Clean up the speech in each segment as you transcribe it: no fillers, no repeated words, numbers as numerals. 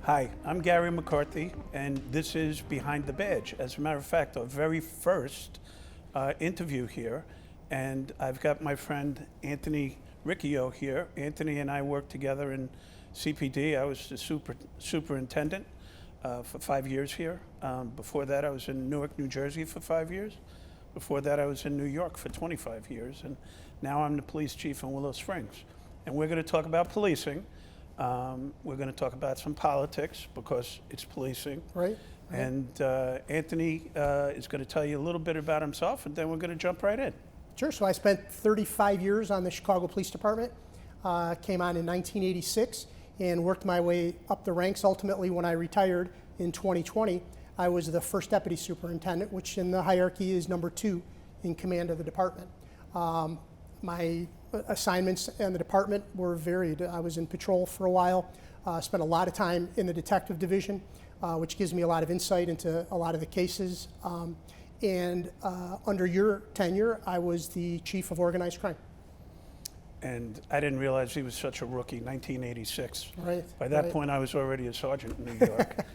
Hi, I'm Garry McCarthy, and this is Behind the Badge. As a matter of fact, our very first interview here, and I've got my friend Anthony Riccio here. Anthony and I worked together in CPD. I was the superintendent for 5 years here. Before that, I was in Newark, New Jersey for 5 years. Before that, I was in New York for 25 years, and now I'm the police chief in Willow Springs. And we're going to talk about policing. We're going to talk about some politics because it's policing. Right. And Anthony is going to tell you a little bit about himself, and then we're going to jump right in. Sure. So I spent 35 years on the Chicago Police Department, came on in 1986, and worked my way up the ranks. Ultimately, when I retired in 2020, I was the first deputy superintendent, which in the hierarchy is number 2 in command of the department. My assignments in the department were varied. I was in patrol for a while, spent a lot of time in the detective division, which gives me a lot of insight into a lot of the cases. And under your tenure, I was the chief of organized crime. And I didn't realize he was such a rookie, 1986. Right. By that point, I was already a sergeant in New York.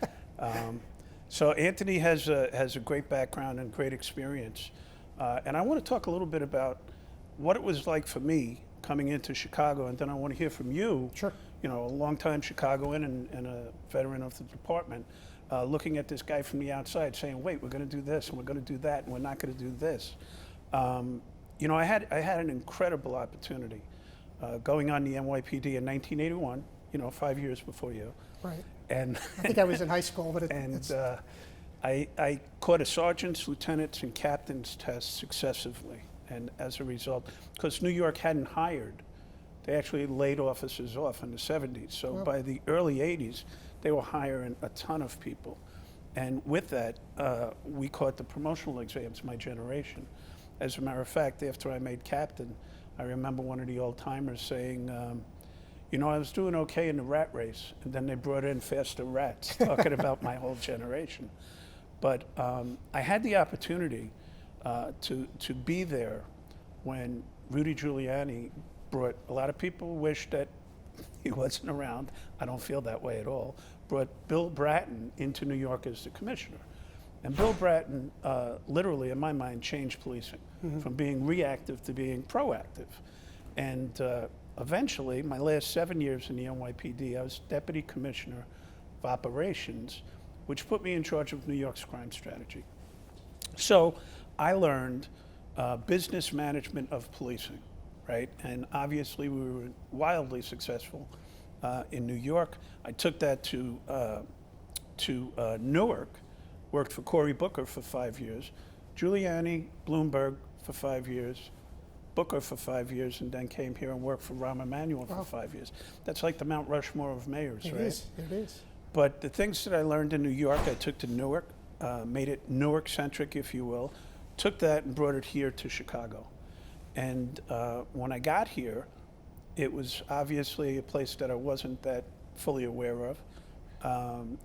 So Anthony has a great background and great experience. And I want to talk a little bit about what it was like for me coming into Chicago, and then I want to hear from you, Sure. You know, a longtime Chicagoan and a veteran of the department, looking at this guy from the outside saying, wait, we're going to do this, and we're going to do that, and we're not going to do this. You know, I had an incredible opportunity going on the NYPD in 1981, you know, 5 years before you. Right. And I think I was in high school, but I caught a sergeant's, lieutenant's, and captain's test successively. And as a result, because New York hadn't hired, they actually laid officers off in the 70s. So by the early 80s, they were hiring a ton of people. And with that, we caught the promotional exams, my generation. As a matter of fact, after I made captain, I remember one of the old timers saying, you know, I was doing okay in the rat race, and then they brought in faster rats, talking about my whole generation. But I had the opportunity to be there when Rudy Giuliani brought, a lot of people wish that he wasn't around, I don't feel that way at all, brought Bill Bratton into New York as the commissioner. And Bill Bratton literally, in my mind, changed policing from being reactive to being proactive. And eventually, my last 7 years in the NYPD, I was deputy commissioner of operations, which put me in charge of New York's crime strategy. So I learned business management of policing, right? And obviously we were wildly successful in New York. I took that to Newark, worked for Cory Booker for 5 years, Giuliani, Bloomberg for 5 years, Booker for 5 years, and then came here and worked for Rahm Emanuel for 5 years. That's like the Mount Rushmore of mayors, right? It is. But the things that I learned in New York, I took to Newark, made it Newark-centric, if you will, took that and brought it here to Chicago. And when I got here, it was obviously a place that I wasn't that fully aware of.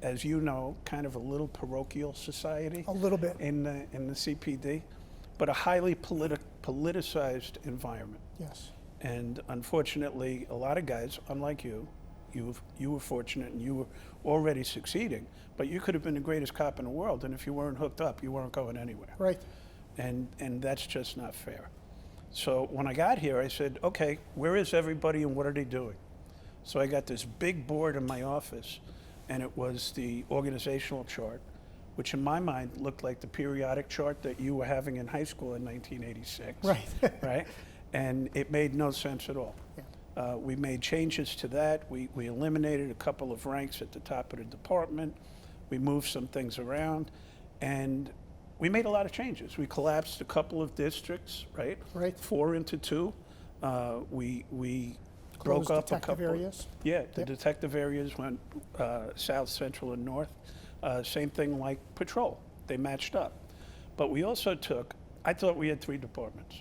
As you know, kind of a little parochial society. A little bit. In the CPD, but a highly politicized environment. Yes. And unfortunately, a lot of guys, unlike you were fortunate and you were already succeeding, but you could have been the greatest cop in the world, and if you weren't hooked up, you weren't going anywhere. Right. And that's just not fair. So when I got here, I said, okay, where is everybody and what are they doing? So I got this big board in my office, and it was the organizational chart, which in my mind looked like the periodic chart that you were having in high school in 1986. Right. Right? And it made no sense at all. Yeah. We made changes to that. We eliminated a couple of ranks at the top of the department. We moved some things around, and we made a lot of changes. We collapsed a couple of districts, right? Right. 4 into 2. We broke up a couple areas. Yeah, the detective areas went south, central, and north. Same thing like patrol. They matched up. But we also took, I thought we had 3 departments.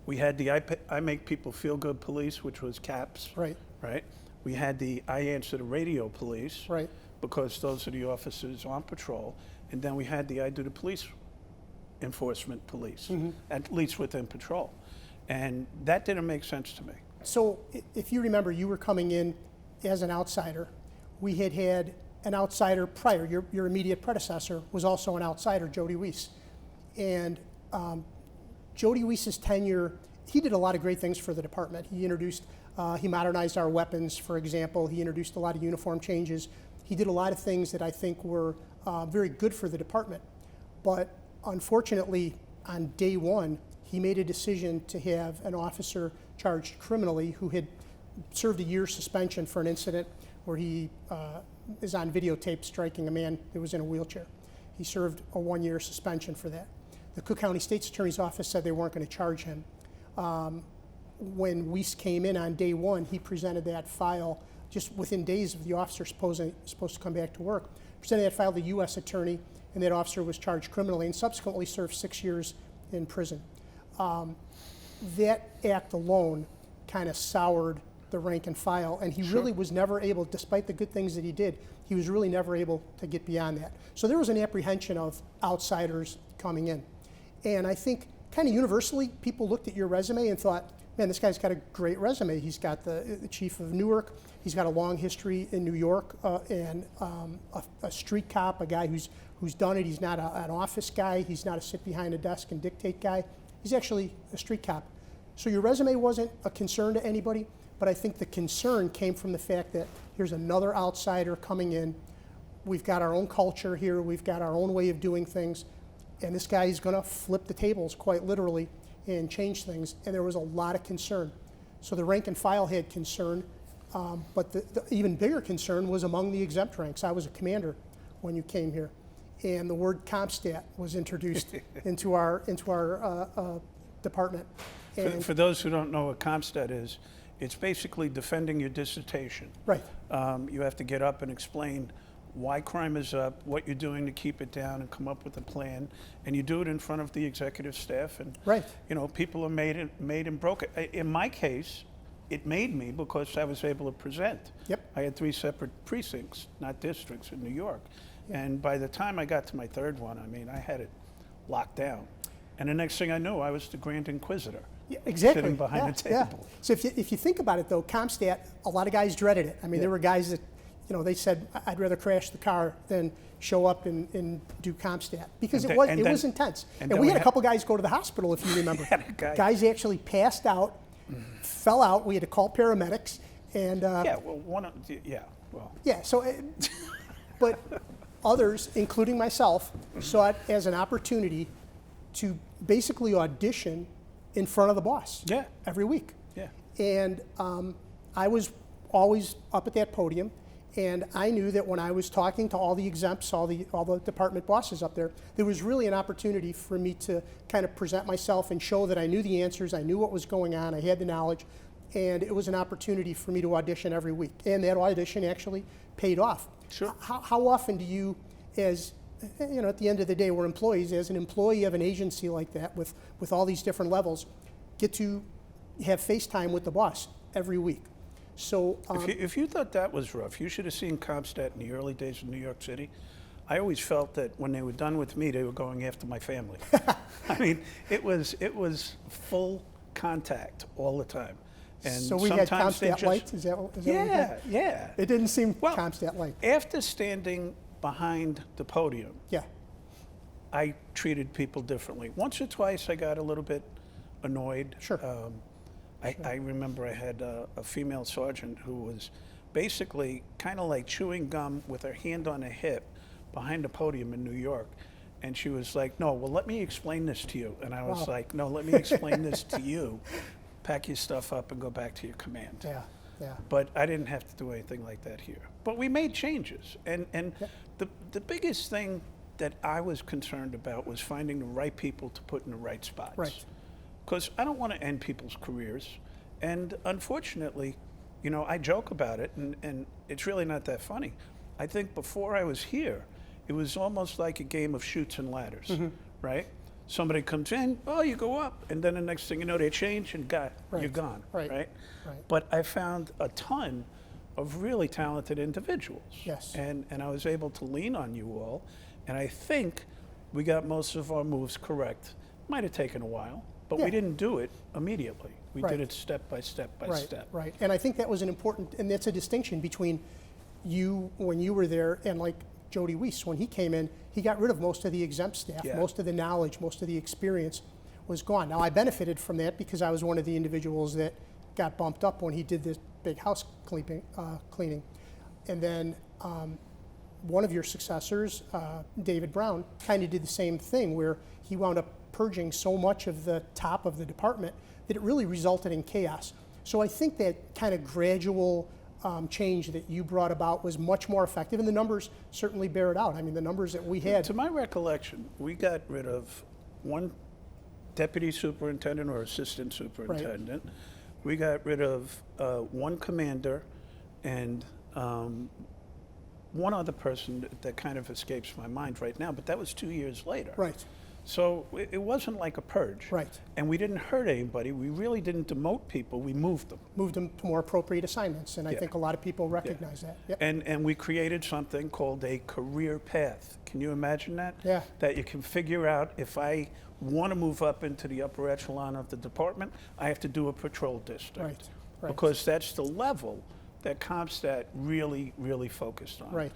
We had the I Make People Feel Good Police, which was CAPS. Right. Right. We had the I Answer the Radio Police. Right. Because those are the officers on patrol. And then we had the I Do the Police Enforcement Police, at least within patrol. And that didn't make sense to me. So if you remember, you were coming in as an outsider we had an outsider prior. Your immediate predecessor was also an outsider, Jody Weiss. And Jody Weiss's tenure, he did a lot of great things for the department. He modernized our weapons, for example. He introduced a lot of uniform changes. He did a lot of things that I think were very good for the department. But unfortunately, on day one, he made a decision to have an officer charged criminally who had served a year's suspension for an incident where he is on videotape striking a man that was in a wheelchair. He served a 1-year suspension for that. The Cook County State's Attorney's Office said they weren't going to charge him. When Weiss came in on day one, he presented that file just within days of the officer supposed to come back to work. Presented that file to the U.S. attorney, and that officer was charged criminally and subsequently served 6 years in prison. That act alone kind of soured the rank and file, and he really was never able, despite the good things that he did, he was really never able to get beyond that. So there was an apprehension of outsiders coming in. And I think kind of universally, people looked at your resume and thought, man, this guy's got a great resume. He's got the chief of Newark. He's got a long history in New York and a street cop, a guy who's done it. He's not an office guy. He's not a sit behind a desk and dictate guy. He's actually a street cop. So your resume wasn't a concern to anybody, but I think the concern came from the fact that here's another outsider coming in. We've got our own culture here. We've got our own way of doing things. And this guy is going to flip the tables quite literally and change things. And there was a lot of concern. So the rank and file had concern, but the even bigger concern was among the exempt ranks. I was a commander when you came here, and the word CompStat was introduced into our department. And For those who don't know what CompStat is, it's basically defending your dissertation. Right. You have to get up and explain why crime is up, what you're doing to keep it down, and come up with a plan. And you do it in front of the executive staff. And Right. you know, people are made and broken. In my case, it made me because I was able to present. Yep. I had 3 separate precincts, not districts, in New York. And by the time I got to my 3rd one, I mean, I had it locked down. And the next thing I knew, I was the Grand Inquisitor. Yeah, exactly. Sitting behind the table. Yeah. So if you think about it, though, CompStat, a lot of guys dreaded it. I mean, there were guys that, you know, they said, I'd rather crash the car than show up and do CompStat because it was intense. And we had a couple guys go to the hospital, if you remember. Guys actually passed out, fell out. We had to call paramedics. And but others, including myself, saw it as an opportunity to basically audition in front of the boss every week. Yeah. And I was always up at that podium, and I knew that when I was talking to all the exempts, all the department bosses up there, there was really an opportunity for me to kind of present myself and show that I knew the answers, I knew what was going on, I had the knowledge, and it was an opportunity for me to audition every week. And that audition actually paid off. Sure. How often do you, as you know, at the end of the day, we're employees, as an employee of an agency like that with all these different levels, get to have FaceTime with the boss every week? So if you thought that was rough, you should have seen CompStat in the early days of New York City. I always felt that when they were done with me, they were going after my family. I mean, it was full contact all the time. And so we had CompStat light? Is that what we had? Yeah. It didn't seem CompStat light. After standing behind the podium, yeah, I treated people differently. Once or twice, I got a little bit annoyed. Sure. I remember I had a female sergeant who was basically kind of like chewing gum with her hand on her hip behind the podium in New York. And she was like, no, well, let me explain this to you. And I was like, no, let me explain this to you. Pack your stuff up and go back to your command. Yeah, yeah. But I didn't have to do anything like that here. But we made changes. And the biggest thing that I was concerned about was finding the right people to put in the right spots. Right. Because I don't want to end people's careers. And unfortunately, you know, I joke about it, and it's really not that funny. I think before I was here, it was almost like a game of chutes and ladders, right? Somebody comes in, oh, you go up, and then the next thing you know, they change, and you're gone, right? But I found a ton of really talented individuals. Yes. And I was able to lean on you all, and I think we got most of our moves correct. Might have taken a while, but we didn't do it immediately. We did it step by step by step. Right. And I think that was an important, and that's a distinction between when you were there, and like Jody Weiss, when he came in, he got rid of most of the exempt staff. Yeah. Most of the knowledge, most of the experience was gone. Now, I benefited from that because I was one of the individuals that got bumped up when he did this big house cleaning. And then one of your successors, David Brown, kind of did the same thing, where he wound up purging so much of the top of the department that it really resulted in chaos. So I think that kind of gradual change that you brought about was much more effective, and the numbers certainly bear it out. I mean, the numbers that we had. To my recollection, we got rid of one deputy superintendent or assistant superintendent. Right. We got rid of one commander and one other person that kind of escapes my mind right now, but that was 2 years later. Right. So it wasn't like a purge. Right. And we didn't hurt anybody. We really didn't demote people. We moved them. Moved them to more appropriate assignments, and I think a lot of people recognize that. Yep. And we created something called a career path. Can you imagine that? Yeah. That you can figure out, if I want to move up into the upper echelon of the department, I have to do a patrol district. Right. Right. Because that's the level that CompStat really, really focused on. Right.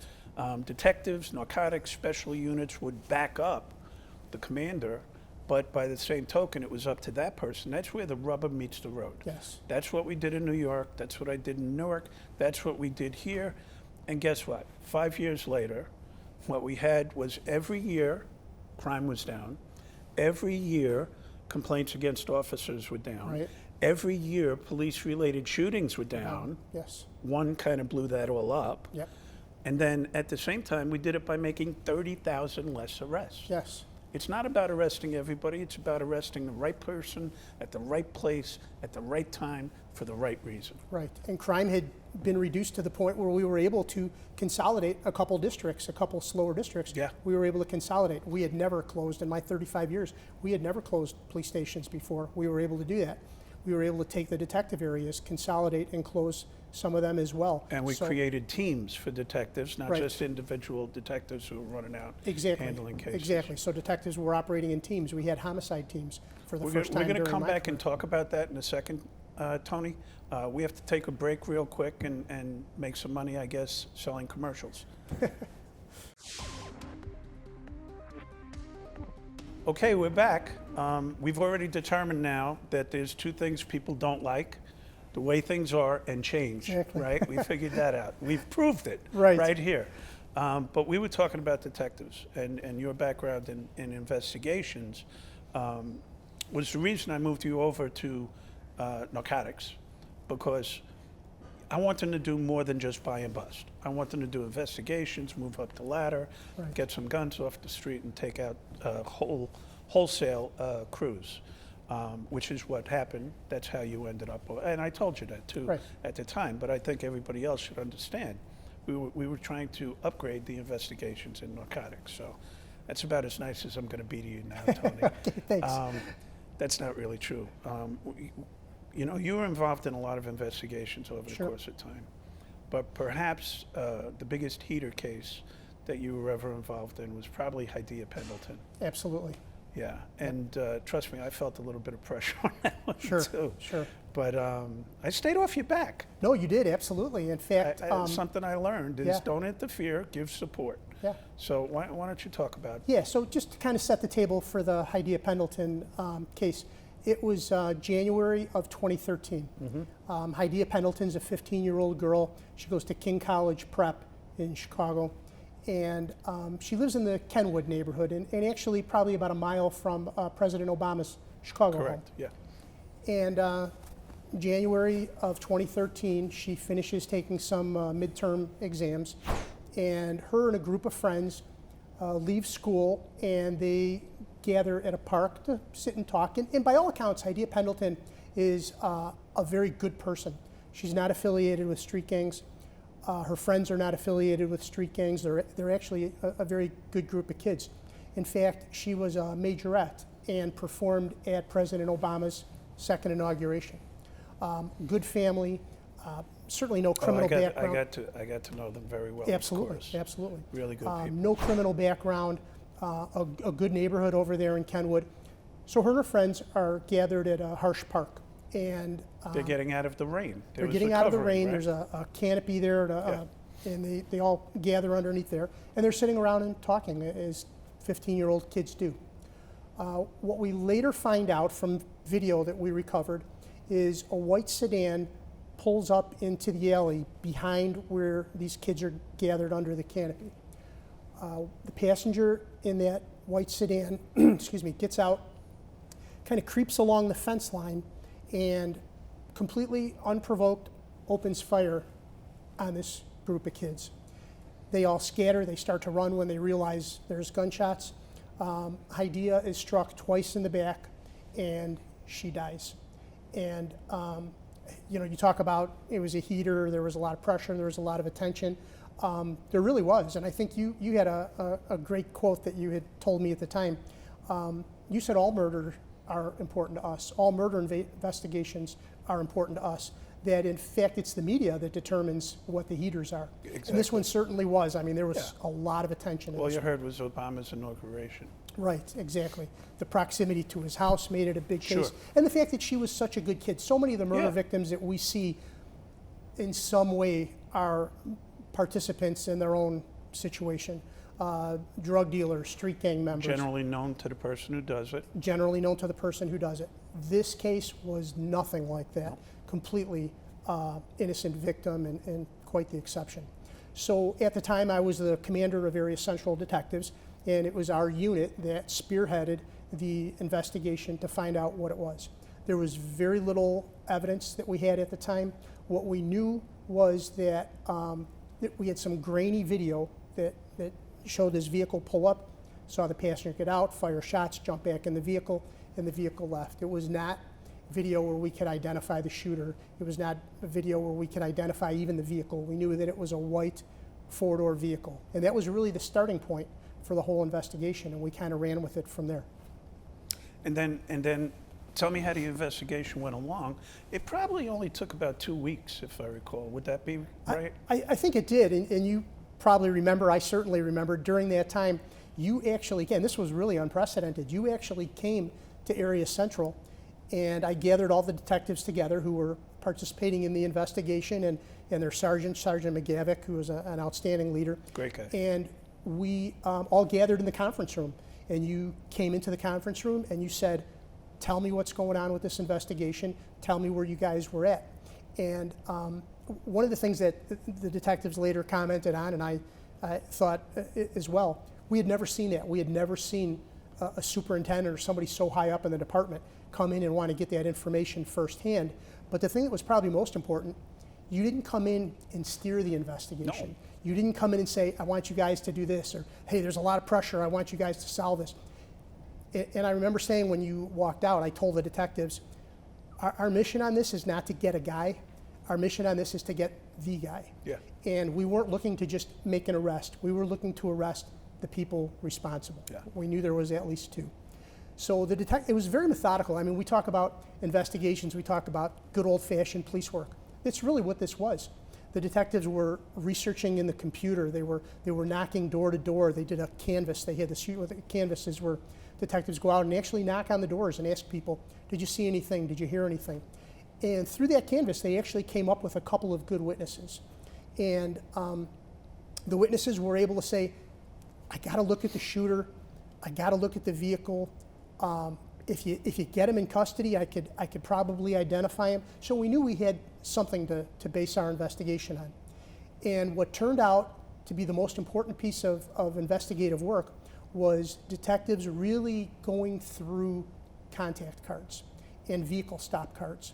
Detectives, narcotics, special units would back up the commander, but by the same token, it was up to that person. That's where the rubber meets the road. Yes. That's what we did in New York. That's what I did in Newark. That's what we did here. And guess what? 5 years later, what we had was every year, crime was down. Every year, complaints against officers were down. Right. Every year, police-related shootings were down. Yes. One kind of blew that all up. Yep. And then at the same time, we did it by making 30,000 less arrests. Yes. It's not about arresting everybody. It's about arresting the right person at the right place at the right time for the right reason. Right. And crime had been reduced to the point where we were able to consolidate a couple districts, a couple slower districts. Yeah. We were able to consolidate. We had never closed, in my 35 years, we had never closed police stations before. We were able to do that. We were able to take the detective areas, consolidate, and close some of them as well. And we created teams for detectives, not Right. just individual detectives who were running out Exactly. handling cases. Exactly. So detectives were operating in teams. We had homicide teams for the first time. We're going to during come my back and career. talk about that in a second, Tony. We have to take a break real quick and make some money, I guess, selling commercials. Okay, we're back. We've already determined now that there's two things people don't like: the way things are and change, Exactly. right? We figured that out. We've proved it Right. here. But we were talking about detectives, and your background in investigations was the reason I moved you over to narcotics, because I want them to do more than just buy and bust. I want them to do investigations, move up the ladder, Right. get some guns off the street, and take out wholesale crews, which is what happened. That's how you ended up. And I told you that too Right. at the time, but I think everybody else should understand. We were trying to upgrade the investigations in narcotics. So that's about as nice as I'm going to be to you now, Tony. Okay, thanks. That's not really true. You know, you were involved in a lot of investigations over the Sure. course of time, but perhaps the biggest heater case that you were ever involved in was probably Hadiya Pendleton. Absolutely. Yeah, and trust me, I felt a little bit of pressure on that one Sure. too. Sure. But I stayed off your back. No, you did, absolutely. In fact, Something I learned is yeah. don't interfere, give support. Yeah. So why don't you talk about it? Yeah, so just to kind of set the table for the Hadiya Pendleton case, it was January of 2013. Hadiya Pendleton's a 15-year-old girl. She goes to King College Prep in Chicago, and she lives in the Kenwood neighborhood, and actually probably about a mile from President Obama's Chicago home. Correct, yeah. And January of 2013, she finishes taking some midterm exams, and her and a group of friends leave school, and they gather at a park to sit and talk. And by all accounts, Hadiya Pendleton is a very good person. She's not affiliated with street gangs. Her friends are not affiliated with street gangs. They're actually a very good group of kids. In fact, she was a majorette and performed at President Obama's second inauguration. Good family, certainly no criminal background. I got to know them very well. Absolutely, of course. absolutely. Really good people. No criminal background, a good neighborhood over there in Kenwood. So her and her friends are gathered at Harsh Park, and They're getting out of the rain. they're getting out of the rain. Right? There's a canopy there, and they all gather underneath there, and they're sitting around and talking, as 15-year-old kids do. What we later find out from video that we recovered is a white sedan pulls up into the alley behind where these kids are gathered under the canopy. The passenger in that white sedan, excuse me, gets out, kind of creeps along the fence line, and completely unprovoked opens fire on this group of kids. They all scatter, they start to run when they realize there's gunshots. Hadiya is struck twice in the back, and she dies. And you know, you talk about it was a heater, there was a lot of pressure, and there was a lot of attention. There really was, and I think you had a great quote that you had told me at the time. You said all murders are important to us, all murder investigations are important to us, that in fact it's the media that determines what the heaters are. Exactly. And this one certainly was. I mean, there was a lot of attention. All you heard was Obama's inauguration. Right, exactly. The proximity to his house made it a big case. Sure. And the fact that she was such a good kid. So many of the murder Yeah. victims that we see in some way are participants in their own situation. Drug dealers, street gang members. Generally known to the person who does it. Generally known to the person who does it. This case was nothing like that. No. Completely innocent victim and quite the exception. So at the time I was the commander of Area Central Detectives, and it was our unit that spearheaded the investigation to find out what it was. There was very little evidence that we had at the time. What we knew was that we had some grainy video that showed this vehicle pull up, saw the passenger get out, fire shots, jump back in the vehicle, and the vehicle left. It was not video where we could identify the shooter. It was not a video where we could identify even the vehicle. We knew that it was a white four-door vehicle. And that was really the starting point for the whole investigation, and we kind of ran with it from there. And then tell me how the investigation went along. It probably only took about 2 weeks, if I recall. Would that be right? I think it did, and you probably remember, I certainly remember, during that time, you actually, again, this was really unprecedented, you actually came to Area Central, and I gathered all the detectives together who were participating in the investigation, and their sergeant, Sergeant McGavick, who was an outstanding leader. Great guy. And we all gathered in the conference room, and you came into the conference room and you said, tell me what's going on with this investigation, tell me where you guys were at. And one of the things that the detectives later commented on, and I thought as well, we had never seen that. We had never seen a superintendent or somebody so high up in the department come in and want to get that information firsthand. But the thing that was probably most important, you didn't come in and steer the investigation. No. You didn't come in and say, I want you guys to do this, or hey, there's a lot of pressure, I want you guys to solve this. And I remember saying when you walked out, I told the detectives, our mission on this is not to get a guy, our mission on this is to get the guy. Yeah. And we weren't looking to just make an arrest, we were looking to arrest the people responsible. Yeah. We knew there was at least 2. So it was very methodical. I mean, we talk about investigations, we talk about good old-fashioned police work. It's really what this was. The detectives were researching in the computer. They were knocking door to door. They did a canvas. They had the sheet with the canvases where detectives go out and actually knock on the doors and ask people, did you see anything? Did you hear anything? And through that canvas, they actually came up with a couple of good witnesses. And the witnesses were able to say, I got to look at the shooter. I got to look at the vehicle. If you get him in custody, I could probably identify him. So we knew we had something to base our investigation on. And what turned out to be the most important piece of investigative work was detectives really going through contact cards and vehicle stop cards.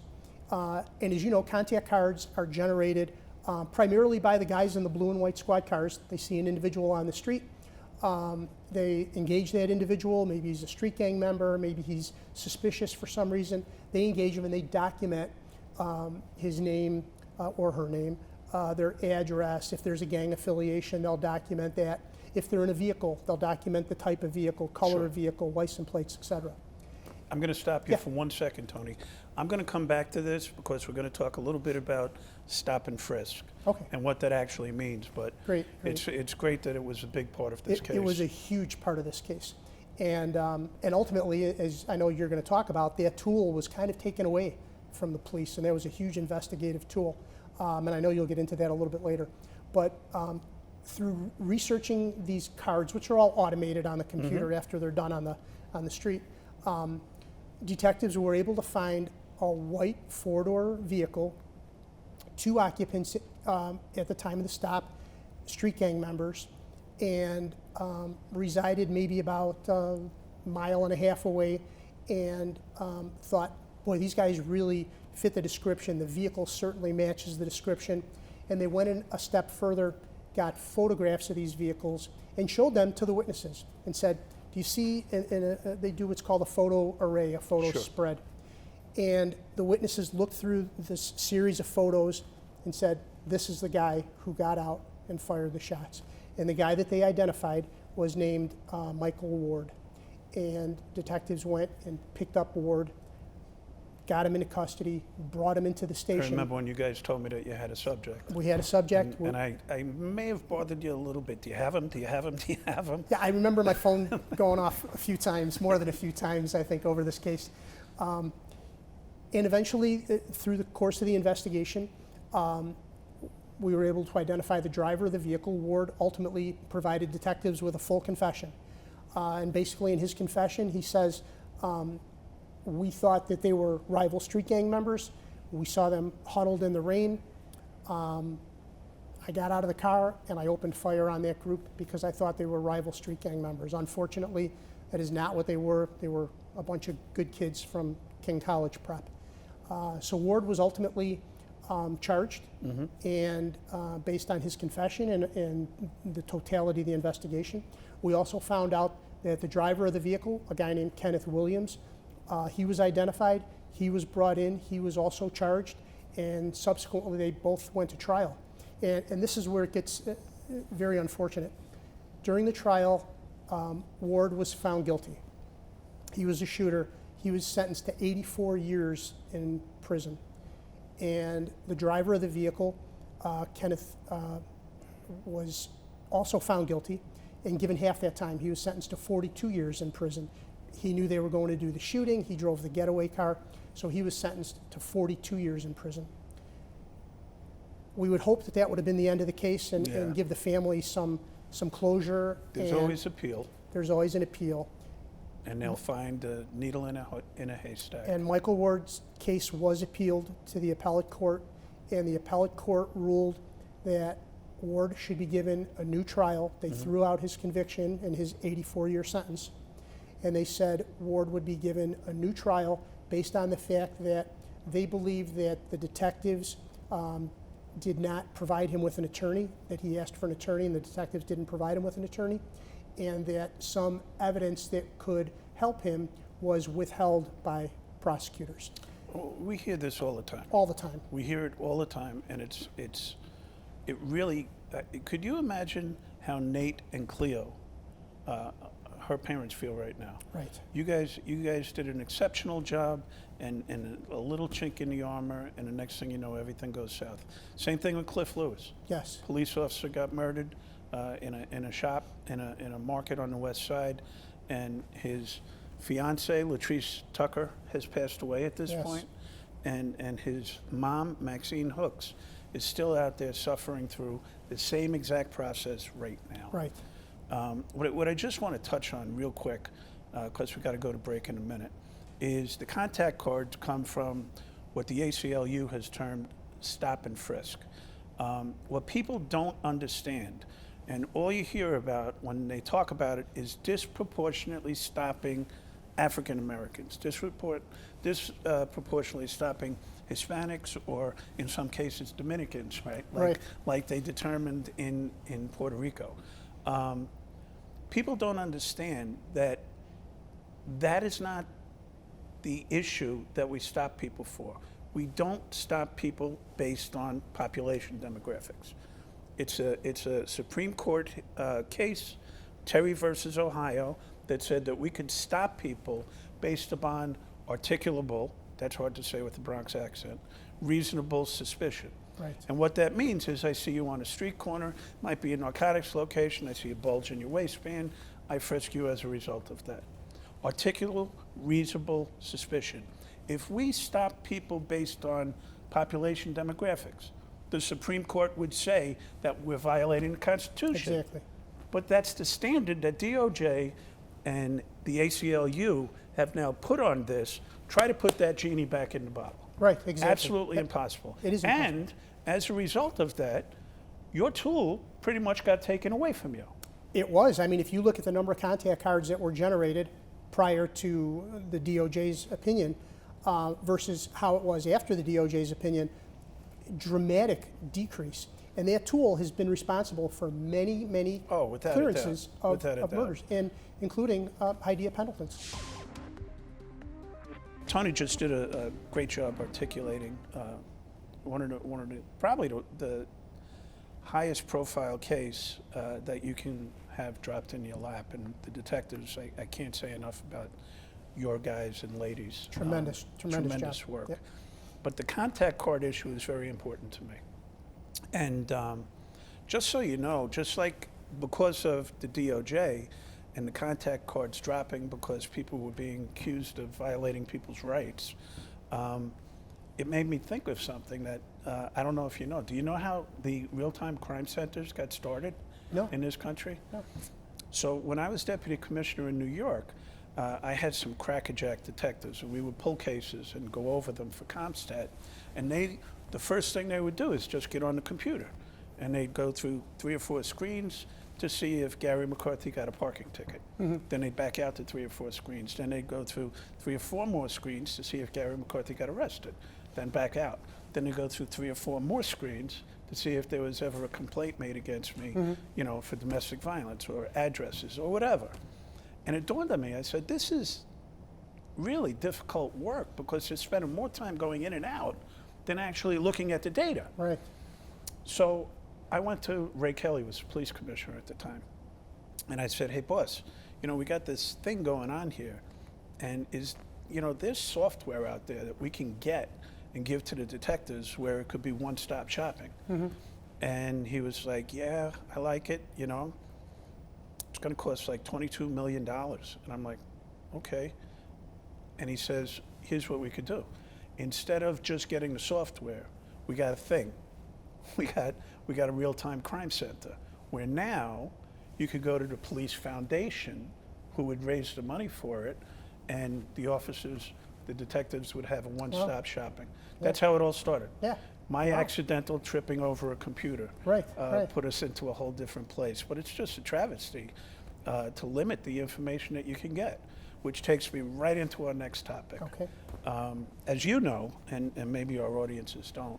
And as you know, contact cards are generated primarily by the guys in the blue and white squad cars. They see an individual on the street. They engage that individual. Maybe he's a street gang member. Maybe he's suspicious for some reason. They engage him and they document his name or her name, their address. If there's a gang affiliation, they'll document that. If they're in a vehicle, they'll document the type of vehicle, color Sure. of vehicle, license plates, etc. I'm going to stop you Yeah. for 1 second, Tony. I'm going to come back to this because we're going to talk a little bit about stop and frisk Okay. and what that actually means. But Great. it's great that it was a big part of this case. It was a huge part of this case. And ultimately, as I know you're going to talk about, that tool was kind of taken away from the police, and that was a huge investigative tool. And I know you'll get into that a little bit later. But through researching these cards, which are all automated on the computer after they're done on the street, detectives were able to find a white four-door vehicle, 2 occupants at the time of the stop, street gang members, and resided maybe about a mile and a half away, and thought, boy, these guys really fit the description. The vehicle certainly matches the description. And they went in a step further, got photographs of these vehicles, and showed them to the witnesses and said, do you see, they do what's called a photo array, a photo spread. And the witnesses looked through this series of photos and said, this is the guy who got out and fired the shots. And the guy that they identified was named Michael Ward. And detectives went and picked up Ward, got him into custody, brought him into the station. I remember when you guys told me that you had a subject. We had a subject. And I may have bothered you a little bit. Do you have him? Do you have him? Do you have him? Yeah, I remember my phone going off a few times, more than a few times, I think, over this case. And eventually, through the course of the investigation, we were able to identify the driver of the vehicle. Ward ultimately provided detectives with a full confession. And basically, in his confession, he says, we thought that they were rival street gang members. We saw them huddled in the rain. I got out of the car and I opened fire on that group because I thought they were rival street gang members. Unfortunately, that is not what they were. They were a bunch of good kids from King College Prep. So Ward was ultimately charged, and based on his confession and the totality of the investigation, we also found out that the driver of the vehicle, a guy named Kenneth Williams, he was identified, he was brought in, he was also charged, and subsequently they both went to trial. And this is where it gets very unfortunate. During the trial, Ward was found guilty. He was a shooter. He was sentenced to 84 years in prison. And the driver of the vehicle, Kenneth, was also found guilty, and given half that time, he was sentenced to 42 years in prison. He knew they were going to do the shooting. He drove the getaway car, so he was sentenced to 42 years in prison. We would hope that that would have been the end of the case and give the family some closure. There's always appeal. There's always an appeal. And they'll find a needle in a haystack. And Michael Ward's case was appealed to the appellate court, and the appellate court ruled that Ward should be given a new trial. They threw out his conviction and his 84-year sentence, and they said Ward would be given a new trial based on the fact that they believe that the detectives did not provide him with an attorney, that he asked for an attorney and the detectives didn't provide him with an attorney, and that some evidence that could help him was withheld by prosecutors. We hear this all the time. All the time. We hear it all the time, and it really, could you imagine how Nate and Cleo, her parents, feel right now? Right. You guys did an exceptional job, and a little chink in the armor, and the next thing you know, everything goes south. Same thing with Cliff Lewis. Yes. Police officer got murdered in a shop in a market on the west side, and his fiance Latrice Tucker has passed away at this point, and his mom Maxine Hooks is still out there suffering through the same exact process right now. Right. What I just want to touch on real quick, because we got to go to break in a minute, is the contact cards come from what the ACLU has termed stop and frisk. What people don't understand, and all you hear about when they talk about it, is disproportionately stopping African Americans, disproportionately stopping Hispanics, or in some cases Dominicans, right? Like they determined in Puerto Rico. People don't understand that that is not the issue that we stop people for. We don't stop people based on population demographics. It's a Supreme Court case, Terry versus Ohio, that said that we could stop people based upon articulable, that's hard to say with the Bronx accent, reasonable suspicion. Right. And what that means is I see you on a street corner, might be a narcotics location, I see a bulge in your waistband, I frisk you as a result of that. Articulable, reasonable suspicion. If we stop people based on population demographics, the Supreme Court would say that we're violating the Constitution. Exactly. But that's the standard that DOJ and the ACLU have now put on this. Try to put that genie back in the bottle. Right, exactly. Absolutely impossible. It is impossible. And as a result of that, your tool pretty much got taken away from you. It was. I mean, if you look at the number of contact cards that were generated prior to the DOJ's opinion versus how it was after the DOJ's opinion, dramatic decrease. And that tool has been responsible for many, many clearances of murders, and including Hadiya Pendleton's. Tony just did a great job articulating probably the highest profile case that you can have dropped in your lap. And the detectives, I can't say enough about your guys and ladies. Tremendous job. Work. Yep. But the contact card issue is very important to me. And just so you know, just like because of the DOJ and the contact cards dropping because people were being accused of violating people's rights, it made me think of something that I don't know if you know. Do you know how the real-time crime centers got started in this country? No. So when I was deputy commissioner in New York, I had some crackerjack detectives, and we would pull cases and go over them for CompStat. And the first thing they would do is just get on the computer, and they'd go through 3 or 4 screens to see if Garry McCarthy got a parking ticket. Mm-hmm. Then they'd back out to 3 or 4 screens. Then they'd go through 3 or 4 more screens to see if Garry McCarthy got arrested. Then back out. Then they'd go through 3 or 4 more screens to see if there was ever a complaint made against me, for domestic violence or addresses or whatever. And it dawned on me, I said, this is really difficult work because they're spending more time going in and out than actually looking at the data. Right. So I went to Ray Kelly, who was the police commissioner at the time, and I said, hey, boss, we got this thing going on here, and there's software out there that we can get and give to the detectives where it could be one-stop shopping. Mm-hmm. And he was like, yeah, I like it, It's going to cost like $22 million. And I'm like, okay. And he says, here's what we could do. Instead of just getting the software, we got a thing. We got a real-time crime center where now you could go to the police foundation who would raise the money for it, and the officers, the detectives would have a one-stop shopping. That's how it all started. Yeah. My accidental tripping over a computer right. put us into a whole different place. But it's just a travesty to limit the information that you can get, which takes me right into our next topic. Okay. As you know, and maybe our audiences don't,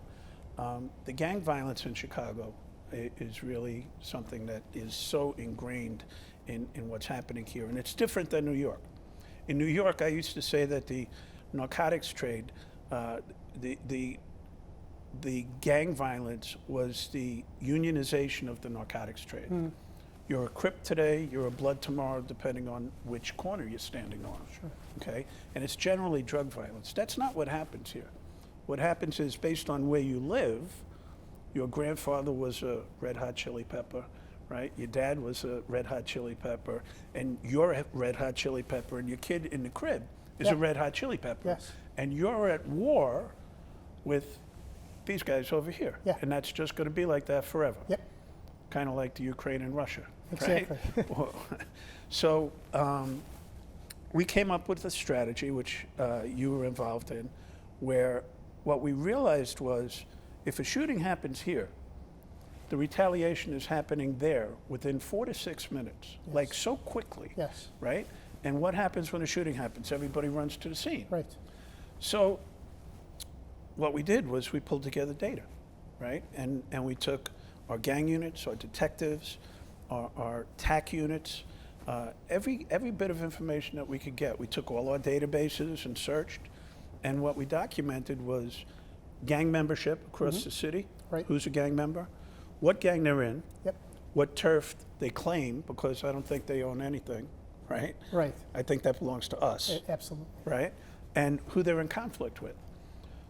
the gang violence in Chicago is really something that is so ingrained in what's happening here. And it's different than New York. In New York, I used to say that the narcotics trade, the gang violence was the unionization of the narcotics trade. Mm. You're a Crip today, you're a Blood tomorrow, depending on which corner you're standing on. Sure. Okay? And it's generally drug violence. That's not what happens here. What happens is based on where you live, your grandfather was a Red Hot Chili Pepper, right? Your dad was a Red Hot Chili Pepper, and you're a Red Hot Chili Pepper, and your kid in the crib is a Red Hot Chili Pepper. Yes. And you're at war with these guys over here. Yeah. And that's just going to be like that forever. Yep. Kind of like the Ukraine and Russia. Exactly. Right? So we came up with a strategy, which you were involved in, where what we realized was if a shooting happens here, the retaliation is happening there within 4 to 6 minutes, like so quickly. Yes. Right? And what happens when a shooting happens? Everybody runs to the scene. Right. So what we did was we pulled together data, right? And we took our gang units, our detectives, our TAC units, every bit of information that we could get. We took all our databases and searched, and what we documented was gang membership across the city, right. Who's a gang member, what gang they're in, yep. what turf they claim, because I don't think they own anything, right? Right. I think that belongs to us. Absolutely. Right? And who they're in conflict with.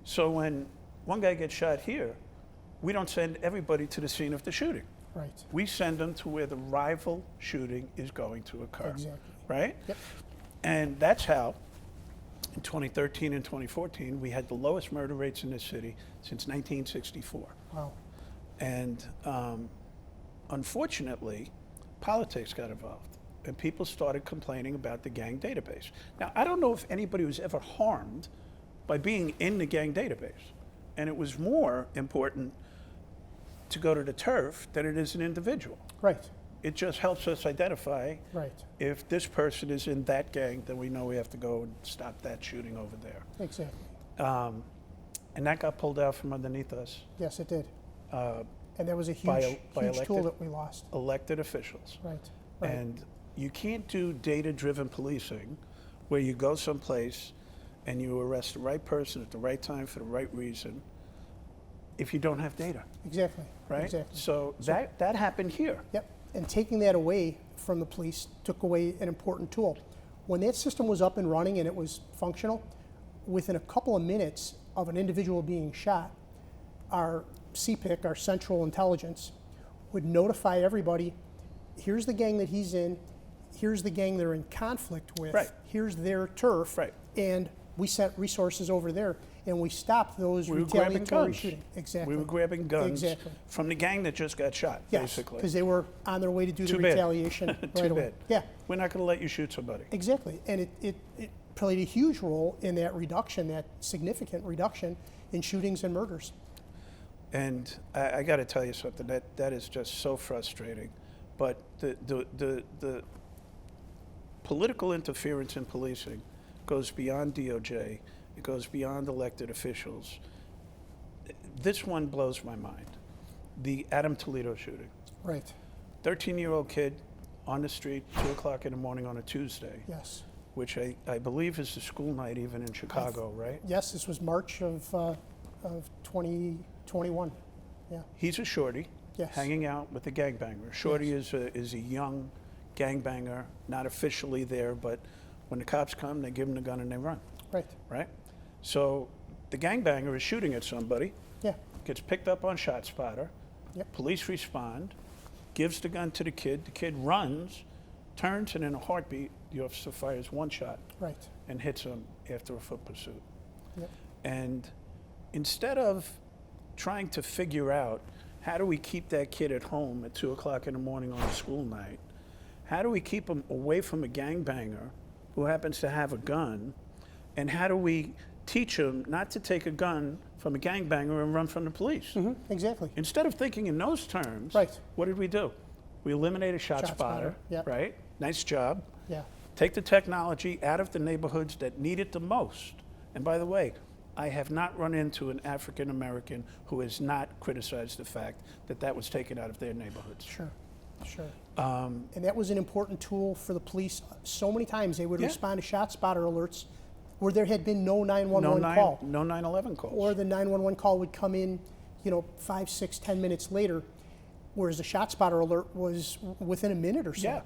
So when one guy gets shot here, we don't send everybody to the scene of the shooting. Right. We send them to where the rival shooting is going to occur. Exactly. Right? Yep. And that's how, in 2013 and 2014, we had the lowest murder rates in this city since 1964. Wow. And unfortunately, politics got involved, and people started complaining about the gang database. Now, I don't know if anybody was ever harmed by being in the gang database, and it was more important to go to the turf than it is an individual. Right. It just helps us identify Right. if this person is in that gang, then we know we have to go and stop that shooting over there. Exactly. And that got pulled out from underneath us. Yes, it did. And that was a by huge tool elected- that we lost. Elected officials. Right. Right. And you can't do data-driven policing where you go someplace and you arrest the right person at the right time for the right reason if you don't have data, Exactly. right? Exactly. So that happened here. Yep. And taking that away from the police took away an important tool. When that system was up and running and it was functional, within a couple of minutes of an individual being shot, our CPIC, our Central Intelligence, would notify everybody, here's the gang that he's in, here's the gang they're in conflict with, Right. here's their turf, Right. and we sent resources over there, and we stopped those We were grabbing retaliatory guns. shooting. Exactly. We were grabbing guns Exactly. from the gang that just got shot, Yes, basically. because they were on their way to do Too the bad. retaliation Too right away. bad. Yeah, We're not going to let you shoot somebody. exactly. And it played a huge role in that reduction, that significant reduction in shootings and murders. And I got to tell you something, that is just so frustrating. But the political interference in policing goes beyond DOJ. It goes beyond elected officials. This one blows my mind. The Adam Toledo shooting. Right. 13-year-old kid on the street, 2 o'clock in the morning on a Tuesday, Yes. which I believe is the school night even in Chicago, right? Yes, this was March of 2021. Yeah. He's a shorty, Yes. hanging out with a gangbanger. Shorty is a young gangbanger, not officially there, but when the cops come, they give him the gun and they run, Right. right? So the gangbanger is shooting at somebody, Yeah. gets picked up on ShotSpotter, Yep. police respond, gives the gun to the kid runs, turns, and in a heartbeat, the officer fires one shot Right. and hits him after a foot pursuit. Yep. And instead of trying to figure out how do we keep that kid at home at 2 o'clock in the morning on a school night, how do we keep him away from a gangbanger who happens to have a gun, and how do we teach him not to take a gun from a gangbanger and run from the police? Exactly. Instead of thinking in those terms, Right. what did we do? We eliminated ShotSpotter, yep. right? Nice job. Yeah. Take the technology out of the neighborhoods that need it the most. And by the way, I have not run into an African American who has not criticized the fact that that was taken out of their neighborhoods. Sure. Sure. And that was an important tool for the police. So many times they would Yeah. respond to ShotSpotter alerts where there had been no 911 call. No 911 calls. Or the 911 call would come in, 5, 6, 10 minutes later, whereas the ShotSpotter alert was within a minute or so. Yeah.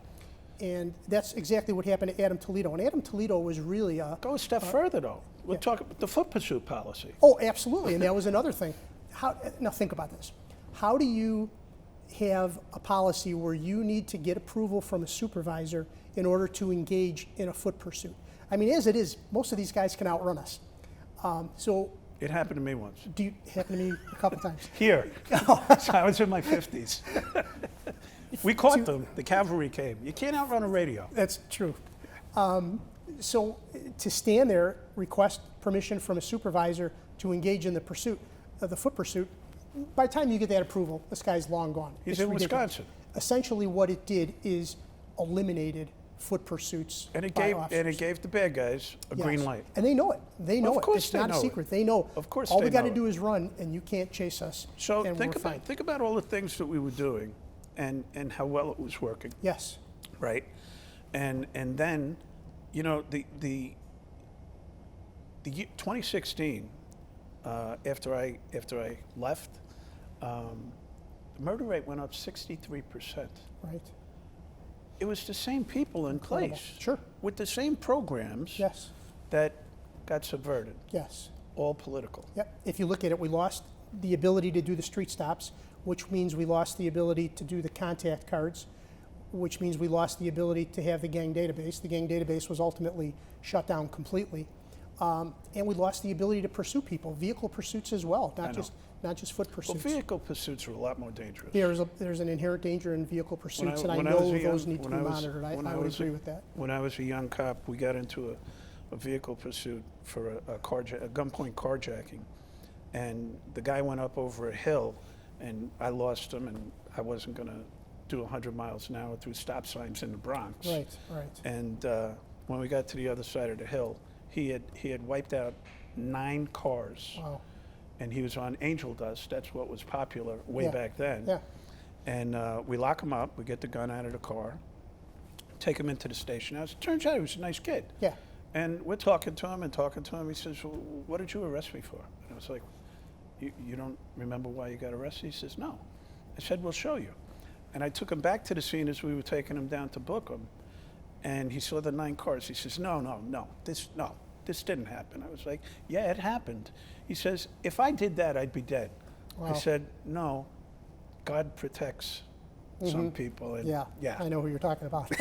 And that's exactly what happened to Adam Toledo. And Adam Toledo was really a... Go a step further, though. We'll talk about the foot pursuit policy. Oh, absolutely. And that was another thing. Now think about this. How do you have a policy where you need to get approval from a supervisor in order to engage in a foot pursuit? I mean, as it is, most of these guys can outrun us. So It happened to me once. do you happen to me a couple times? Here. So I was in my 50s. We caught them. The cavalry came. You can't outrun a radio. That's true. So to stand there, request permission from a supervisor to engage in the pursuit, the foot pursuit, by the time you get that approval, this guy's long gone. He's It's in ridiculous. Wisconsin. Essentially what it did is eliminated foot pursuits And it by gave officers. the bad guys a Yes. green light. And they know it. They know Of it. course It's they not a know it. secret. They know. Of course all they we got to know it. do is run, and you can't chase us. So and think we're fine. about all the things that we were doing and how well it was working, Yes. right? And then, the 2016, after I left, the murder rate went up 63%. Right. It was the same people in Incredible. place Sure. with the same programs Yes. that got subverted, Yes. all political. Yep. If you look at it, we lost the ability to do the street stops, which means we lost the ability to do the contact cards, which means we lost the ability to have the gang database. The gang database was ultimately shut down completely. And we lost the ability to pursue people, vehicle pursuits as well, not just foot Well, pursuits. vehicle pursuits are a lot more dangerous. There's an inherent danger in vehicle pursuits, and I when I know was a young- those need to when be I was- monitored. I when I would was a- agree with that. When I was a young cop, we got into a vehicle pursuit for a gunpoint carjacking, and the guy went up over a hill, and I lost him, and I wasn't going to do 100 miles an hour through stop signs in the Bronx. Right. And when we got to the other side of the hill, he had wiped out 9 cars. Wow. And he was on angel dust. That's what was popular way Yeah. back then. Yeah. And we lock him up. We get the gun out of the car, take him into the station house. Turns out he was a nice kid. Yeah. And we're talking to him. He says, well, what did you arrest me for? And I was like, you don't remember why you got arrested? He says, no. I said, we'll show you. And I took him back to the scene as we were taking him down to book him. And he saw the 9 cars. He says, no, this didn't happen. I was like, yeah, it happened. He says, if I did that, I'd be dead. Wow. I said, no, God protects some people. And Yeah, I know who you're talking about.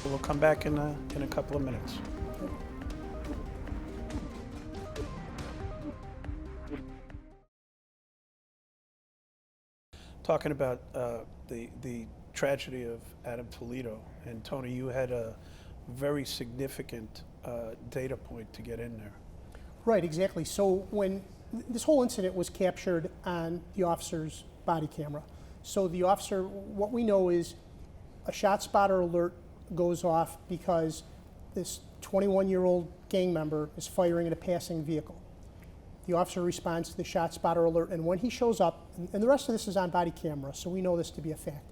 We'll come back in a couple of minutes. Talking about the tragedy of Adam Toledo. And Tony, you had a very significant data point to get in there. Right, exactly. So when this whole incident was captured on the officer's body camera. So the officer, what we know is a shot spotter alert goes off because this 21-year-old gang member is firing at a passing vehicle. The officer responds to the shot spotter alert, and when he shows up, and the rest of this is on body camera, so we know this to be a fact.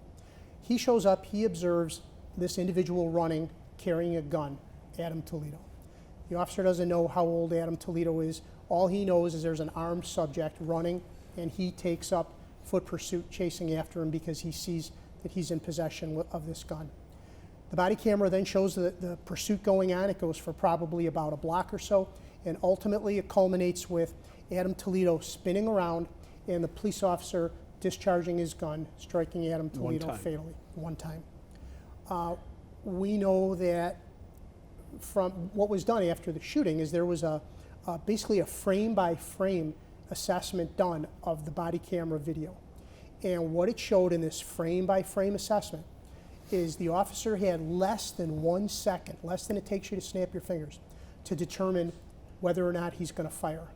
He shows up, he observes this individual running, carrying a gun, Adam Toledo. The officer doesn't know how old Adam Toledo is. All he knows is there's an armed subject running, and he takes up foot pursuit, chasing after him because he sees that he's in possession of this gun. The body camera then shows the pursuit going on. It goes for probably about a block or so, and ultimately it culminates with Adam Toledo spinning around and the police officer discharging his gun, striking Adam Toledo fatally one time. We know that from what was done after the shooting is there was basically a frame-by-frame assessment done of the body camera video. And what it showed in this frame-by-frame assessment is the officer had less than 1 second, less than it takes you to snap your fingers, to determine whether or not he's going to fire.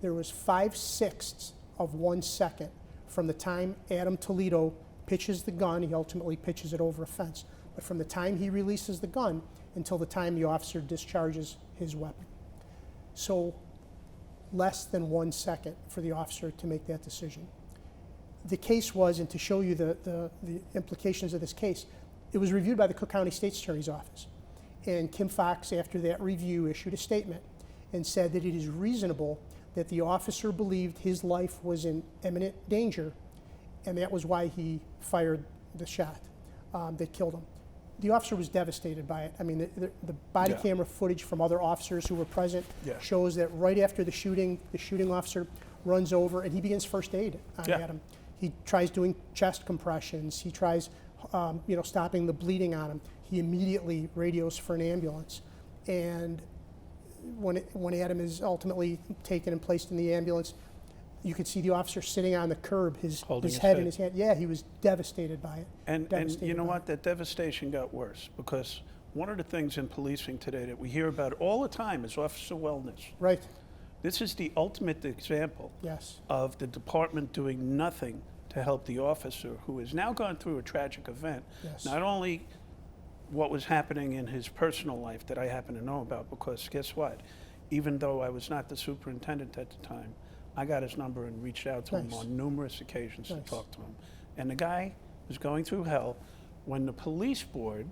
There was 5/6 of 1 second from the time Adam Toledo pitches the gun, he ultimately pitches it over a fence, but from the time he releases the gun until the time the officer discharges his weapon. So less than 1 second for the officer to make that decision. The case was, and to show you the implications of this case, it was reviewed by the Cook County State's Attorney's Office. And Kim Fox, after that review, issued a statement and said that it is reasonable that the officer believed his life was in imminent danger, and that was why he fired the shot that killed him. The officer was devastated by it. I mean, the body camera footage from other officers who were present shows that right after the shooting officer runs over and he begins first aid on Adam. He tries doing chest compressions. He tries, stopping the bleeding on him. He immediately radios for an ambulance. And when Adam is ultimately taken and placed in the ambulance, you could see the officer sitting on the curb, his head in his hand. Yeah, he was devastated by it. And you know what? That devastation got worse because one of the things in policing today that we hear about all the time is officer wellness. Right. This is the ultimate example of the department doing nothing to help the officer who has now gone through a tragic event. Not only what was happening in his personal life that I happen to know about, because guess what? Even though I was not the superintendent at the time, I got his number and reached out to him on numerous occasions to talk to him. And the guy was going through hell when the police board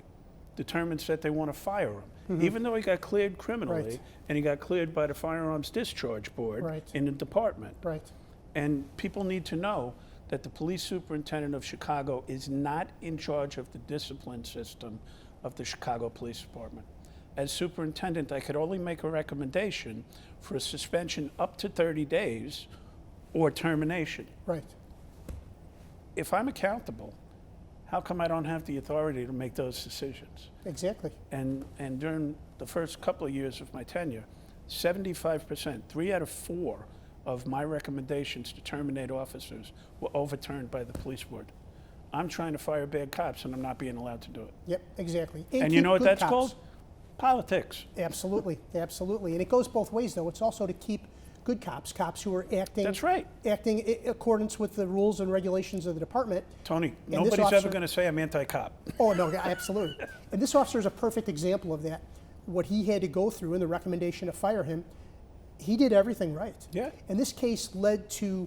determines that they want to fire him, even though he got cleared criminally and he got cleared by the Firearms Discharge Board in the department. And people need to know that the police superintendent of Chicago is not in charge of the discipline system of the Chicago Police Department. As superintendent, I could only make a recommendation for a suspension up to 30 days or termination. If I'm accountable, How come I don't have the authority to make those decisions? Exactly. And during the first couple of years of my tenure, 75%, 3 out of 4 of my recommendations to terminate officers were overturned by the police board. I'm trying to fire bad cops, and I'm not being allowed to do it. Yep, exactly. And you know what keep good that's cops. called? Politics. Absolutely, absolutely. And it goes both ways, though. It's also to keep good cops, cops who are acting. That's right. Acting in accordance with the rules and regulations of the department. Tony, And this nobody's ever officer- going to say I'm anti-cop. Oh, no, absolutely. And this officer is a perfect example of that. What he had to go through in the recommendation to fire him, he did everything right. Yeah. And this case led to,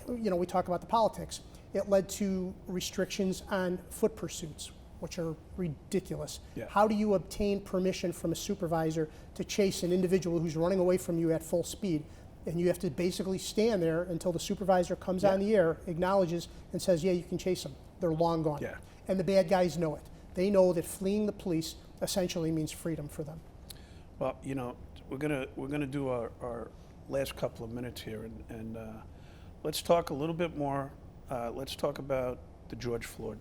we talk about the politics. It led to restrictions on foot pursuits, which are ridiculous. Yeah. How do you obtain permission from a supervisor to chase an individual who's running away from you at full speed? And you have to basically stand there until the supervisor comes on the air, acknowledges, and says, yeah, you can chase them. They're long gone. Yeah. And the bad guys know it. They know that fleeing the police essentially means freedom for them. Well, we're gonna do our last couple of minutes here, and let's talk a little bit more. Let's talk about the George Floyd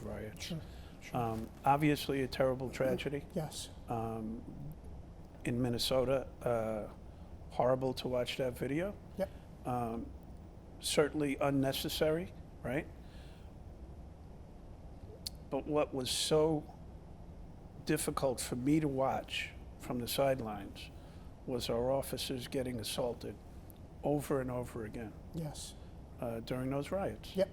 riots. Sure. Obviously, a terrible tragedy Yes. in Minnesota. Horrible to watch that video. Yep. Certainly unnecessary, right? But what was so difficult for me to watch from the sidelines was our officers getting assaulted over and over again Yes. during those riots. Yep.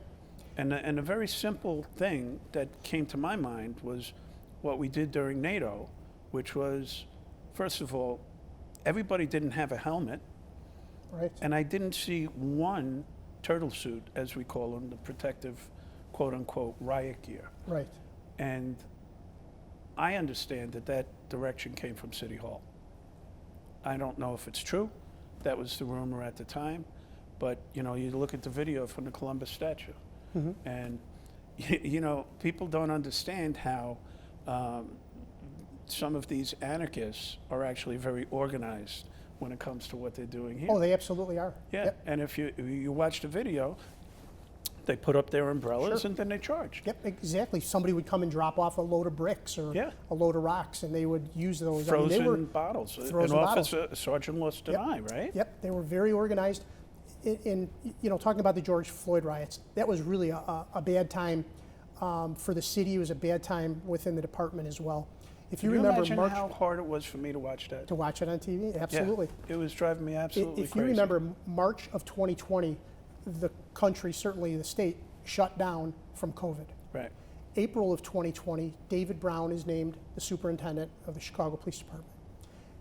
And a very simple thing that came to my mind was what we did during NATO, which was, first of all, everybody didn't have a helmet, Right. and I didn't see one turtle suit, as we call them, the protective, quote-unquote, riot gear. Right. And I understand that direction came from City Hall. I don't know if it's true. That was the rumor at the time. But, you look at the video from the Columbus statue. Mm-hmm. And, people don't understand how some of these anarchists are actually very organized when it comes to what they're doing here. Oh, they absolutely are. Yeah, Yep. and if you watch the video, they put up their umbrellas Sure. and then they charge. Yep, exactly. Somebody would come and drop off a load of bricks or Yeah. a load of rocks, and they would use those. Frozen they were, bottles. frozen An bottles. officer, a sergeant lost an eye, right? Yep, they were very organized. In talking about the George Floyd riots, that was really a bad time for the city. It was a bad time within the department as well. If you Can you remember imagine March how hard it was for me to watch that? to watch it on TV, Yeah, absolutely. it was driving me absolutely If crazy. you remember March of 2020, the country, certainly the state, shut down from COVID. Right. April of 2020, David Brown is named the superintendent of the Chicago Police Department.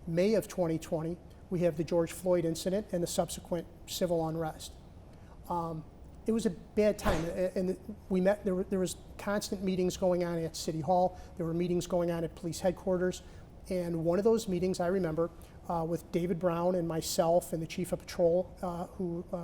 May of 2020, we have the George Floyd incident and the subsequent civil unrest. It was a bad time, and we met. There was constant meetings going on at City Hall. There were meetings going on at police headquarters, and one of those meetings I remember with David Brown and myself and the chief of patrol,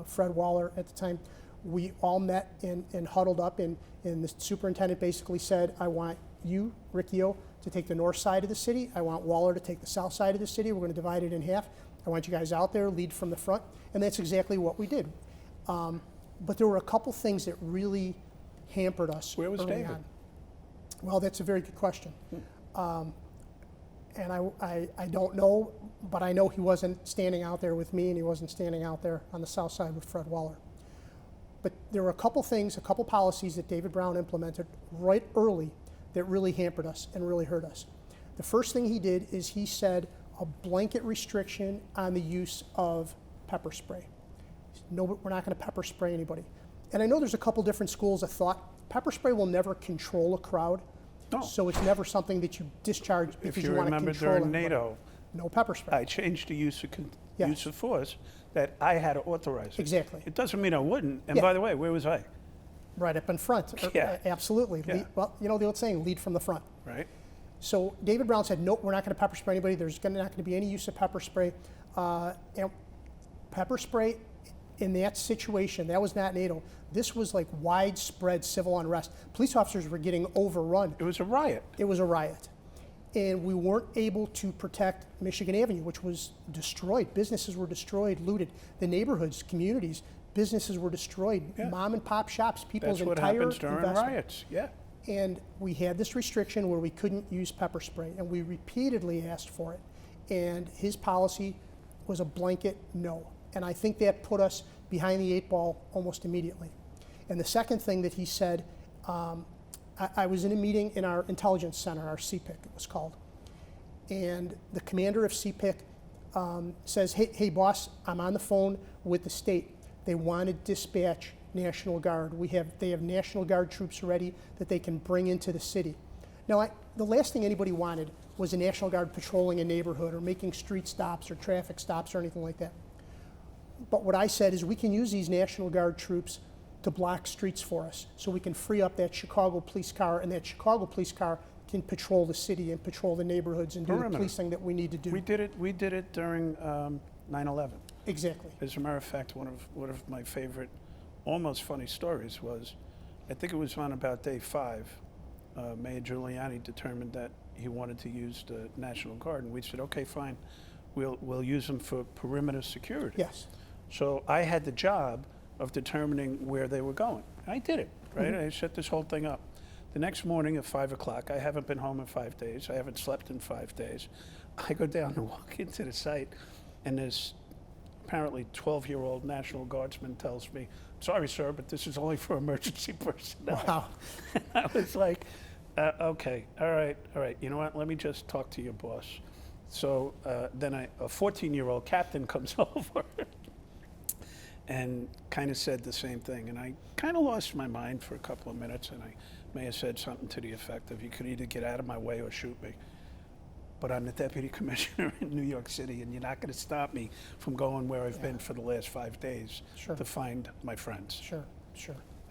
Fred Waller at the time. We all met and huddled up, and the superintendent basically said, "I want you, Riccio, to take the north side of the city. I want Waller to take the south side of the city. We're going to divide it in half. I want you guys out there, lead from the front." And that's exactly what we did. But there were a couple things that really hampered us. Where was early David? on. Well, that's a very good question. And I don't know, but I know he wasn't standing out there with me, and he wasn't standing out there on the south side with Fred Waller. But there were a couple things, a couple policies that David Brown implemented right early that really hampered us and really hurt us. The first thing he did is he said a blanket restriction on the use of pepper spray. No, we're not going to pepper spray anybody. And I know there's a couple different schools of thought. Pepper spray will never control a crowd. No. So it's never something that you discharge because If you you want to remember control during everybody. NATO, No pepper spray. I changed the use Yes. of force that I had to authorize it. Exactly. It doesn't mean I wouldn't. And Yeah. by the way, where was I? Right up in front. Yeah. Absolutely. Yeah. Well, the old saying, lead from the front. Right? So David Brown said, nope, we're not going to pepper spray anybody. There's not going to be any use of pepper spray. And pepper spray in that situation, that was not NATO. This was like widespread civil unrest. Police officers were getting overrun. It was a riot. It was a riot. And we weren't able to protect Michigan Avenue, which was destroyed. Businesses were destroyed, looted. The neighborhoods, communities, businesses were destroyed, Yeah. mom and pop shops, people's That's what entire happens during investment. riots. Yeah. And we had this restriction where we couldn't use pepper spray, and we repeatedly asked for it. And his policy was a blanket no. And I think that put us behind the 8 ball almost immediately. And the second thing that he said, I was in a meeting in our intelligence center, our CPIC it was called, and the commander of CPIC says, hey boss, I'm on the phone with the state. They want to dispatch National Guard. They have National Guard troops ready that they can bring into the city. Now, the last thing anybody wanted was a National Guard patrolling a neighborhood or making street stops or traffic stops or anything like that. But what I said is we can use these National Guard troops to block streets for us so we can free up that Chicago police car, and that Chicago police car can patrol the city and patrol the neighborhoods and do the policing that we need to do. We did it during 9/11. Exactly. As a matter of fact, one of my favorite, almost funny stories was, I think it was on about day 5, Mayor Giuliani determined that he wanted to use the National Guard, and we said, okay, fine, we'll use them for perimeter security. Yes. So I had the job of determining where they were going. I did it, right? I set this whole thing up. The next morning at 5 o'clock, I haven't been home in 5 days. I haven't slept in 5 days. I go down and walk into the site, and this apparently 12-year-old National Guardsman tells me, sorry, sir, but this is only for emergency personnel. Wow. I was like, okay, all right. You know what? Let me just talk to your boss. So then a 14-year-old captain comes over and kind of said the same thing. And I kind of lost my mind for a couple of minutes, and I may have said something to the effect of, you could either get out of my way or shoot me. But I'm the deputy commissioner in New York City, and you're not going to stop me from going where I've been for the last 5 days to find my friends. Sure.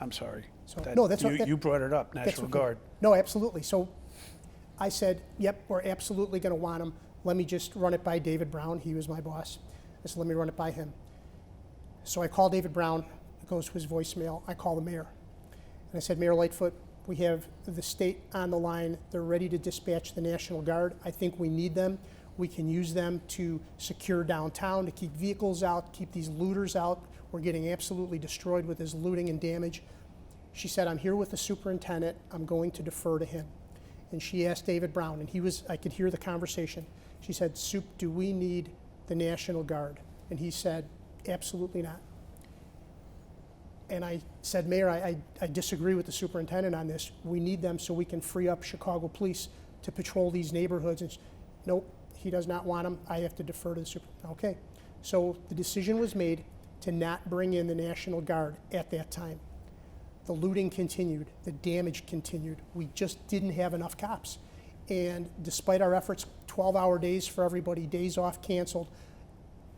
I'm sorry. So, no, that's you brought it up, National Guard. No, absolutely. So I said, yep, we're absolutely going to want him. Let me just run it by David Brown. He was my boss. I said, let me run it by him. So I call David Brown. It goes to his voicemail. I call the mayor. And I said, Mayor Lightfoot, we have the state on the line. They're ready to dispatch the National Guard. I think we need them. We can use them to secure downtown, to keep vehicles out, keep these looters out. We're getting absolutely destroyed with this looting and damage. She said, I'm here with the superintendent. I'm going to defer to him. And she asked David Brown, and I could hear the conversation. She said, Sup, do we need the National Guard? And he said, absolutely not. And I said, Mayor, I disagree with the superintendent on this. We need them so we can free up Chicago police to patrol these neighborhoods. And nope, he does not want them. I have to defer to the superintendent. Okay. So the decision was made to not bring in the National Guard at that time. The looting continued. The damage continued. We just didn't have enough cops. And despite our efforts, 12-hour days for everybody, days off canceled,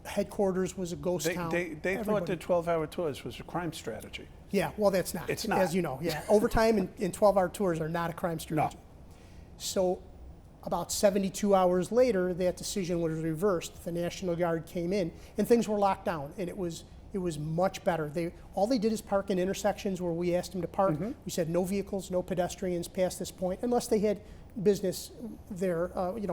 headquarters was a ghost town. They thought the 12-hour tours was a crime strategy. Yeah, well, that's not. It's not. As you know, yeah. Overtime and 12-hour tours are not a crime strategy. No. So about 72 hours later, that decision was reversed. The National Guard came in, and things were locked down, and it was much better. All they did is park in intersections where we asked them to park. We said no vehicles, no pedestrians past this point, unless they had business there,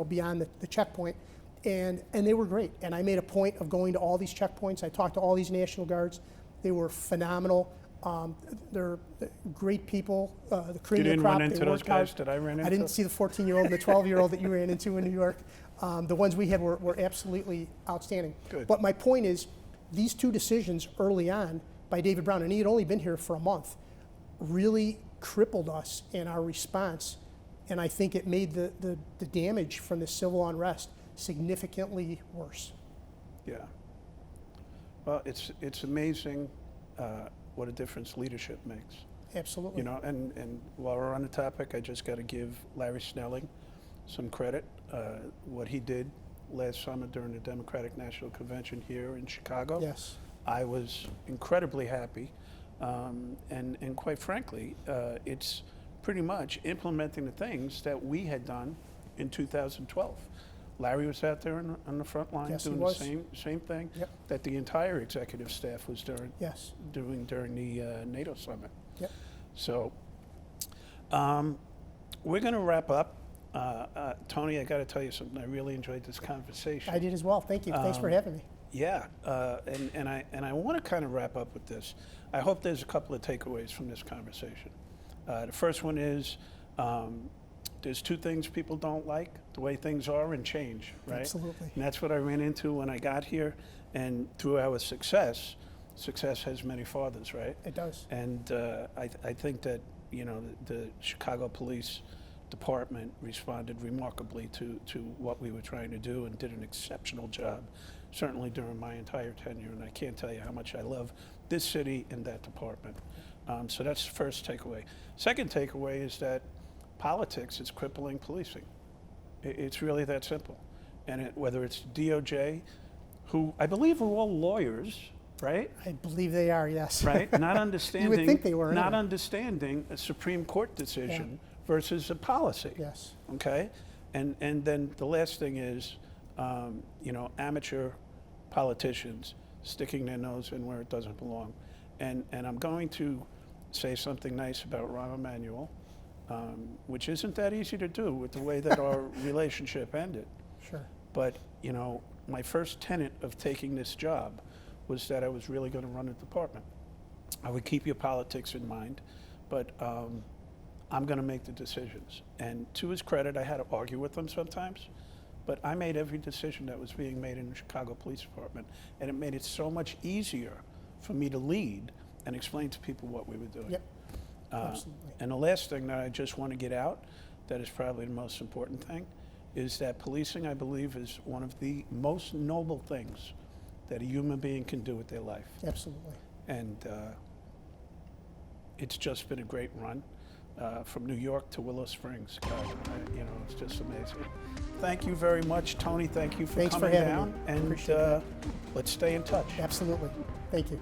beyond the checkpoint. And they were great. And I made a point of going to all these checkpoints. I talked to all these National Guards. They were phenomenal. They're great people. The cream of the crop. You didn't run into those guys that I ran into? I didn't see the 14-year-old and the 12-year-old that you ran into in New York. The ones we had were absolutely outstanding. Good. But my point is, these 2 decisions early on by David Brown, and he had only been here for a month, really crippled us in our response. And I think it made the damage from the civil unrest significantly worse. Yeah. Well, it's amazing what a difference leadership makes. Absolutely. You know, and while we're on the topic, I just got to give Larry Snelling some credit. What he did last summer during the Democratic National Convention here in Chicago. Yes. I was incredibly happy, and quite frankly, it's pretty much implementing the things that we had done in 2012. Larry was out there on the front line doing the same thing that the entire executive staff was doing during the NATO summit. Yep. So we're going to wrap up. Tony, I got to tell you something. I really enjoyed this conversation. I did as well. Thank you. Thanks for having me. Yeah, and I want to kind of wrap up with this. I hope there's a couple of takeaways from this conversation. The first one is there's two things people don't like: the way things are and change, right? Absolutely. And that's what I ran into when I got here. And through our success has many fathers, right? It does. And I think that, you know, the Chicago Police Department responded remarkably to what we were trying to do and did an exceptional job, certainly during my entire tenure. And I can't tell you how much I love this city and that department. So that's the first takeaway. Second takeaway is that politics is crippling policing. It's really that simple. And whether it's DOJ, who I believe are all lawyers, right? I believe they are, yes. Right? Not understanding. You would think they were. Not anyway. understanding a Supreme Court decision versus a policy. Yes. Okay. And then the last thing is, you know, amateur politicians sticking their nose in where it doesn't belong. And I'm going to say something nice about Rahm Emanuel, which isn't that easy to do with the way that our relationship ended. Sure. But, you know, my first tenet of taking this job was that I was really going to run a department. I would keep your politics in mind, but I'm going to make the decisions. And to his credit, I had to argue with him sometimes, but I made every decision that was being made in the Chicago Police Department, and it made it so much easier for me to lead and explain to people what we were doing. Yep. Absolutely. And the last thing that I just want to get out, that is probably the most important thing, is that policing, I believe, is one of the most noble things that a human being can do with their life. Absolutely. And it's just been a great run from New York to Willow Springs. You know, it's just amazing. Thank you very much, Tony. Thank you for Thanks coming for having down. me. And Appreciate it. let's stay in touch. Absolutely. Thank you.